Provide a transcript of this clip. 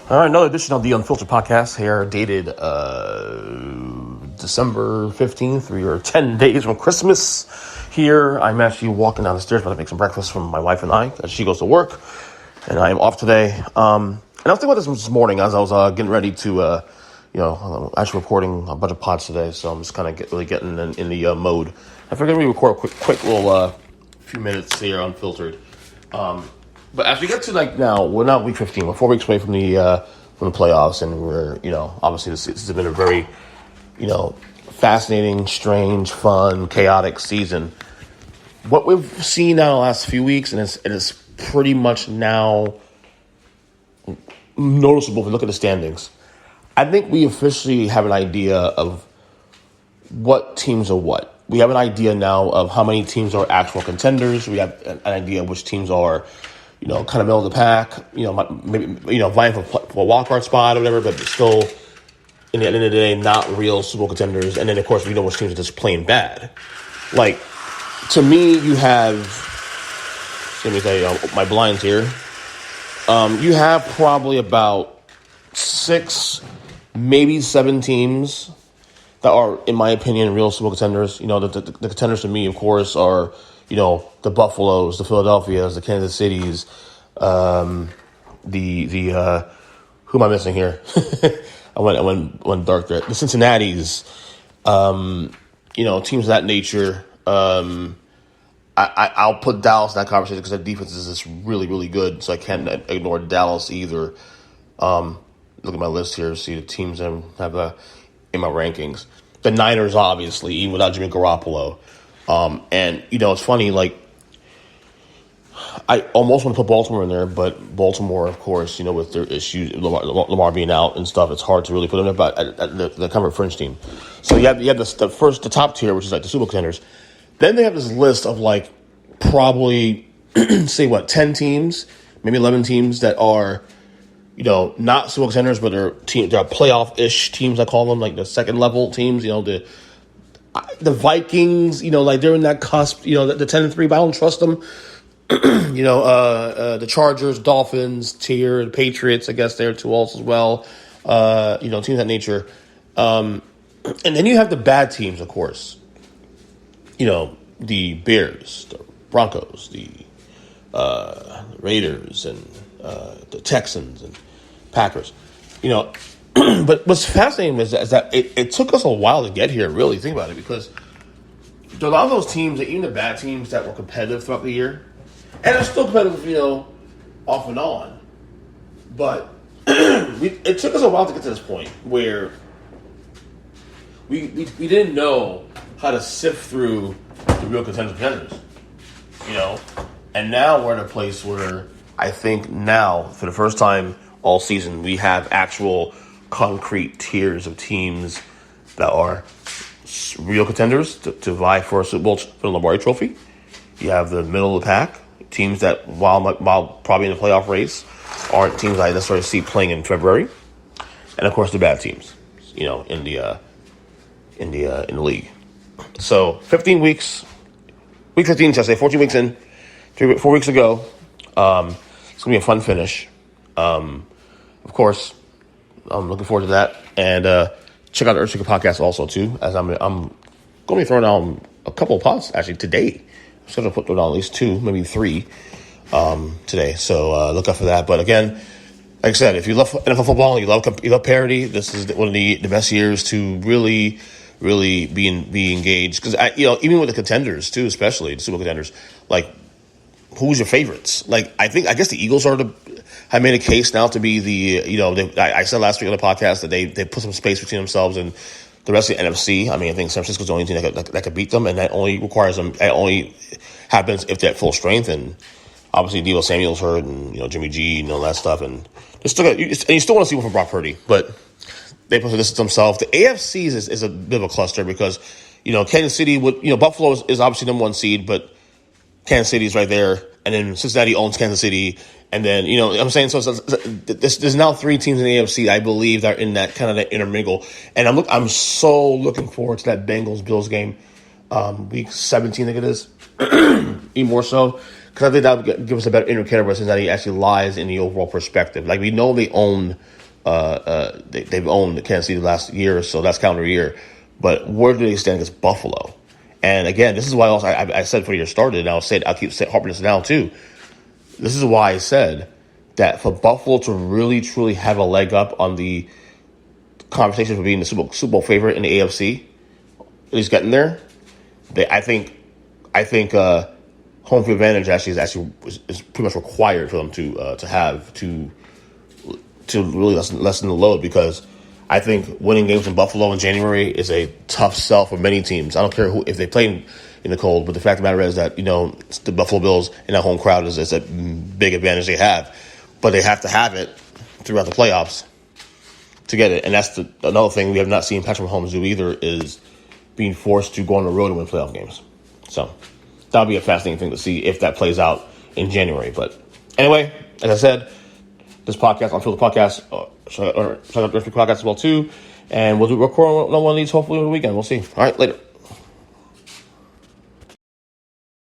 All right, another edition of the Unfiltered podcast here, dated December 15th. We are 10 days from Christmas here. I'm actually walking down the stairs, about to make some breakfast for my wife and I as she goes to work, and I am off today. And I was thinking about this morning as I was getting ready to, actually recording a bunch of pods today, so I'm just kind of really getting in the mode. I figured we record a quick little few minutes here, Unfiltered. But as we get to now, we're not week 15. We're 4 weeks away from the playoffs, and we're obviously this has been a very fascinating, strange, fun, chaotic season. What we've seen now the last few weeks, and it's pretty much now noticeable if you look at the standings. I think we officially have an idea of what teams are what. We have an idea now of how many teams are actual contenders. We have an idea of which teams are kind of middle of the pack, maybe, vying for a wildcard spot or whatever, but still, in the end of the day, not real Super Bowl contenders. And then, of course, we know which teams are just plain bad. To me, you have, let me tell you, my blinds here. You have probably about 6, maybe 7 teams that are, in my opinion, real Super Bowl contenders. The contenders to me, of course, are the Buffaloes, the Philadelphias, the Kansas Cities, who am I missing here? I went dark there. The Cincinnati's, teams of that nature. I'll put Dallas in that conversation because that defense is just really, really good. So I can't ignore Dallas either. Look at my list here, see the teams that have in my rankings. The Niners, obviously, even without Jimmy Garoppolo. And it's funny, I almost want to put Baltimore in there, but Baltimore, of course, with their issues, Lamar being out and stuff, it's hard to really put them there, but the kind of a fringe team. So you have the top tier, which is the Super Bowl contenders. Then they have this list of probably, say 10 teams, maybe 11 teams that are, not Super Bowl contenders, but they're playoff-ish teams, I call them, the second level teams, the Vikings, they're in that cusp, the 10-3, but I don't trust them. The Chargers, Dolphins, the Patriots, I guess they're 2 also as well. Teams of that nature. And then you have the bad teams, of course. The Bears, the Broncos, the Raiders, and the Texans and Packers. But what's fascinating is that it took us a while to get here, really, think about it, because there are a lot of those teams, even the bad teams that were competitive throughout the year, and they're still competitive, off and on. But it took us a while to get to this point where we didn't know how to sift through the real contenders, And now we're in a place where I think now, for the first time all season, we have actual concrete tiers of teams that are real contenders to vie for a Super Bowl for the Lombardi Trophy. You have the middle of the pack teams that, while probably in the playoff race, aren't teams I necessarily see playing in February, and of course the bad teams, in the league. So 15 weeks, week 15, should I say, 14 weeks in, 4 weeks ago. It's gonna be a fun finish. Of course, I'm looking forward to that, and check out the Earthshaker podcast also too, as I'm going to be throwing out a couple of pods actually today. I'm just going to put them on at least 2, maybe 3 today. So look out for that. But again, like I said, if you love NFL football, you love parity, this is one of the best years to really, really be engaged. Because even with the contenders too, especially the Super Bowl contenders, who's your favorites? I guess the Eagles have made a case now to be I said last week on the podcast that they put some space between themselves and the rest of the NFC. I think San Francisco's the only team that could beat them, and that only happens if they're at full strength. And obviously, Deebo Samuel's hurt, and Jimmy G and all that stuff, and you still want to see one from Brock Purdy, but they put this themselves. The AFC is a bit of a cluster because Kansas City Buffalo is obviously number 1 seed, but Kansas City's right there, and then Cincinnati owns Kansas City, and then I'm saying so. There's now 3 teams in the AFC I believe that are in that kind of that intermingle, and I'm so looking forward to that Bengals Bills game, week 17 I think it is, even more so because I think that would give us a better indicator of where Cincinnati actually lies in the overall perspective. Like, we know they own, they've owned Kansas City the last year or so, last calendar year, but where do they stand against Buffalo? And again, this is why also I said before the year started, and I'll keep harping this now too. This is why I said that for Buffalo to really truly have a leg up on the conversation for being the Super Bowl favorite in the AFC, at least getting there, I think home field advantage is pretty much required for them to have to really lessen the load, because I think winning games in Buffalo in January is a tough sell for many teams. I don't care if they play in the cold, but the fact of the matter is that, the Buffalo Bills in that home crowd is a big advantage they have. But they have to have it throughout the playoffs to get it. And that's another thing we have not seen Patrick Mahomes do either, is being forced to go on the road and win playoff games. So that'll be a fascinating thing to see if that plays out in January. But anyway, as I said, this podcast, Unfiltered Podcast, check out the rest of the podcast as well too. And we'll record one of these hopefully over the weekend. We'll see. All right, later.